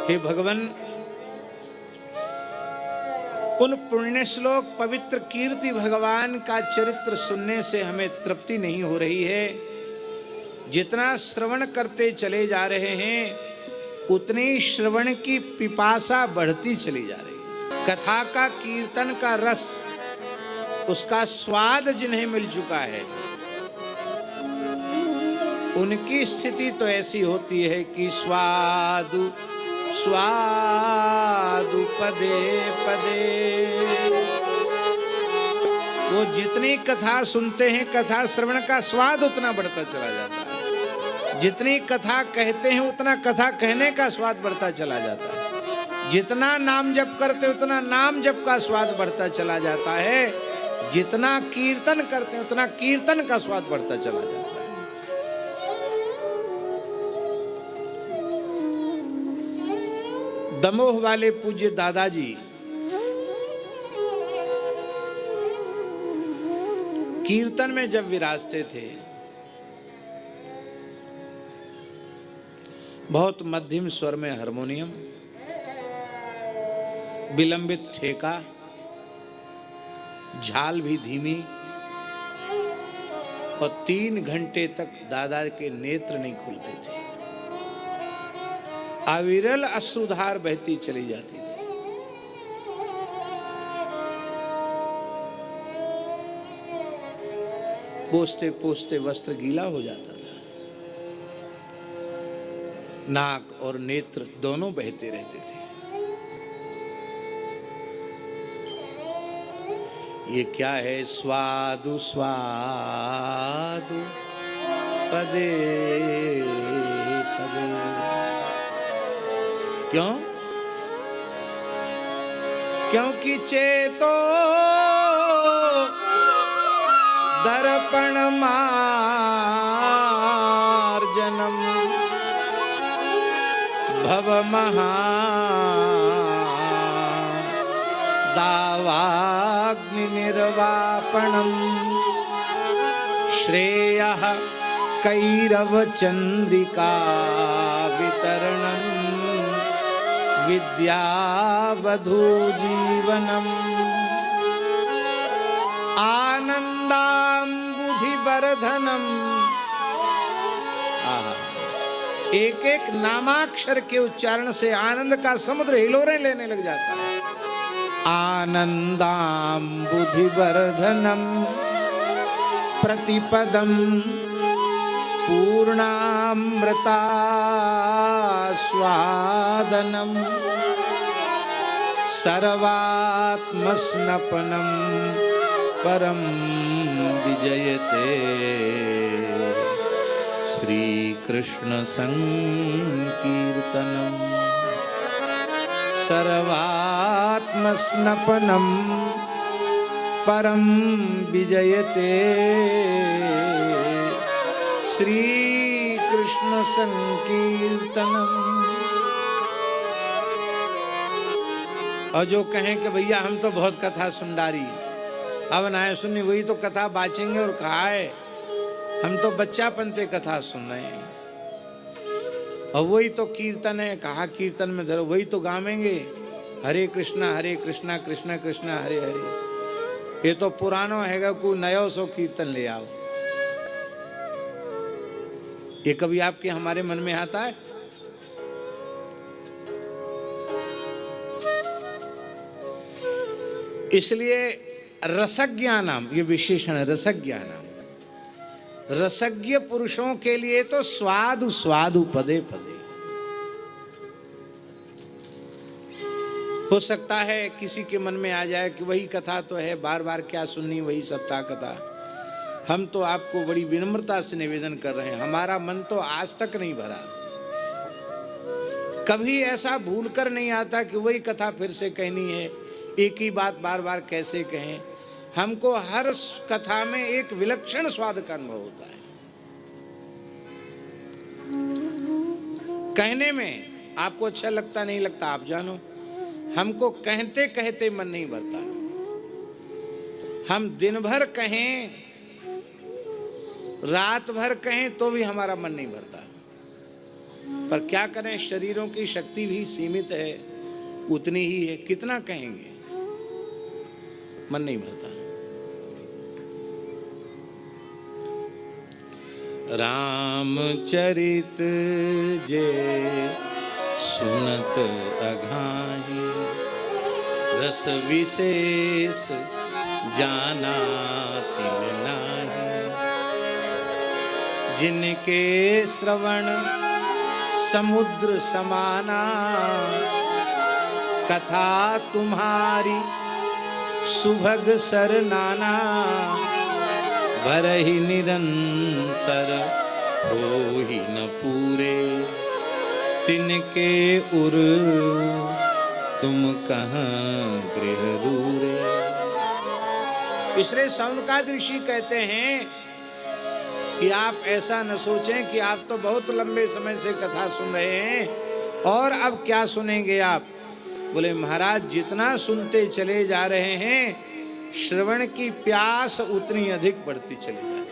हे भगवान, उन पुण्य श्लोक पवित्र कीर्ति भगवान का चरित्र सुनने से हमें तृप्ति नहीं हो रही है। जितना श्रवण करते चले जा रहे हैं उतनी श्रवण की पिपासा बढ़ती चली जा रही है। कथा का, कीर्तन का रस, उसका स्वाद जिन्हें मिल चुका है उनकी स्थिति तो ऐसी होती है कि स्वादु स्वादु पदे पदे। वो जितनी कथा सुनते हैं, कथा श्रवण का स्वाद उतना बढ़ता चला जाता है। जितनी कथा कहते हैं उतना कथा कहने का स्वाद बढ़ता चला जाता है। जितना नाम जप करते उतना नाम जप का स्वाद बढ़ता चला जाता है। जितना कीर्तन करते हैं उतना कीर्तन का स्वाद बढ़ता चला जाता है। दमोह वाले पूज्य दादाजी कीर्तन में जब विराजते थे, बहुत मध्यम स्वर में हारमोनियम, विलंबित ठेका, झाल भी धीमी, और 3 घंटे तक दादा के नेत्र नहीं खुलते थे। अविरल अश्रुधार बहती चली जाती थी। पोंछते पोंछते वस्त्र गीला हो जाता था। नाक और नेत्र दोनों बहते रहते थे। ये क्या है? स्वादु स्वादु पदे पदे। क्यों? क्योंकि चेतो दर्पण मार्जनम भव महा दावाग्नि निर्वापणम श्रेयः कैरव चंद्रिका वितरणम विद्यावधू जीवनम आनंदाम्बुधिवर्धनम। एक एक नामाक्षर के उच्चारण से आनंद का समुद्र हिलोरें लेने लग जाता है। आनंदाम्बुधिवर्धनम प्रतिपदम पूर्णामृतास्वादनम सर्वात्मस्नपनम परम विजयते श्री कृष्ण संकीर्तनम। सर्वात्मस्नपनम परम विजयते श्री कृष्ण संकीर्तनम। और जो कहें कि भैया हम तो बहुत कथा सुन डारी, अब ना सुननी, वही तो कथा बाचेंगे और कहा है हम तो बच्चापनते कथा सुन रहे हैं, और वही तो कीर्तन है, कहा कीर्तन में धरो, वही तो गावेंगे हरे कृष्णा कृष्णा कृष्णा हरे हरे। ये तो पुरानो हैगा, कोई नयो सो कीर्तन ले आओ। ये कभी आपके हमारे मन में आता है? इसलिए रसज्ञानम, ये विशेषण है, रसज्ञानम। रसज्ञ पुरुषों के लिए तो स्वादु स्वादु पदे पदे। हो सकता है किसी के मन में आ जाए कि वही कथा तो है, बार बार क्या सुननी, वही सप्ताह कथा। हम तो आपको बड़ी विनम्रता से निवेदन कर रहे हैं, हमारा मन तो आज तक नहीं भरा। कभी ऐसा भूल कर नहीं आता कि वही कथा फिर से कहनी है, एक ही बात बार बार कैसे कहें। हमको हर कथा में एक विलक्षण स्वाद का अनुभव होता है। कहने में आपको अच्छा लगता नहीं लगता आप जानो, हमको कहते कहते मन नहीं भरता। हम दिन भर कहें, रात भर कहें तो भी हमारा मन नहीं भरता। पर क्या करें, शरीरों की शक्ति भी सीमित है, उतनी ही है, कितना कहेंगे, मन नहीं भरता। रामचरित जे सुनत अघाही, रस विशेष जाना तिन नाही। जिनके श्रवण समुद्र समाना, कथा तुम्हारी सुभग सर नाना। भरहि निरंतर होहि न पूरे, तिनके उर तुम कहाँ गृह रूरे। इसलिए सौनकादि ऋषि कहते हैं कि आप ऐसा न सोचें कि आप तो बहुत लंबे समय से कथा सुन रहे हैं और अब क्या सुनेंगे आप। बोले महाराज, जितना सुनते चले जा रहे हैं, श्रवण की प्यास उतनी अधिक बढ़ती चली जा रही है।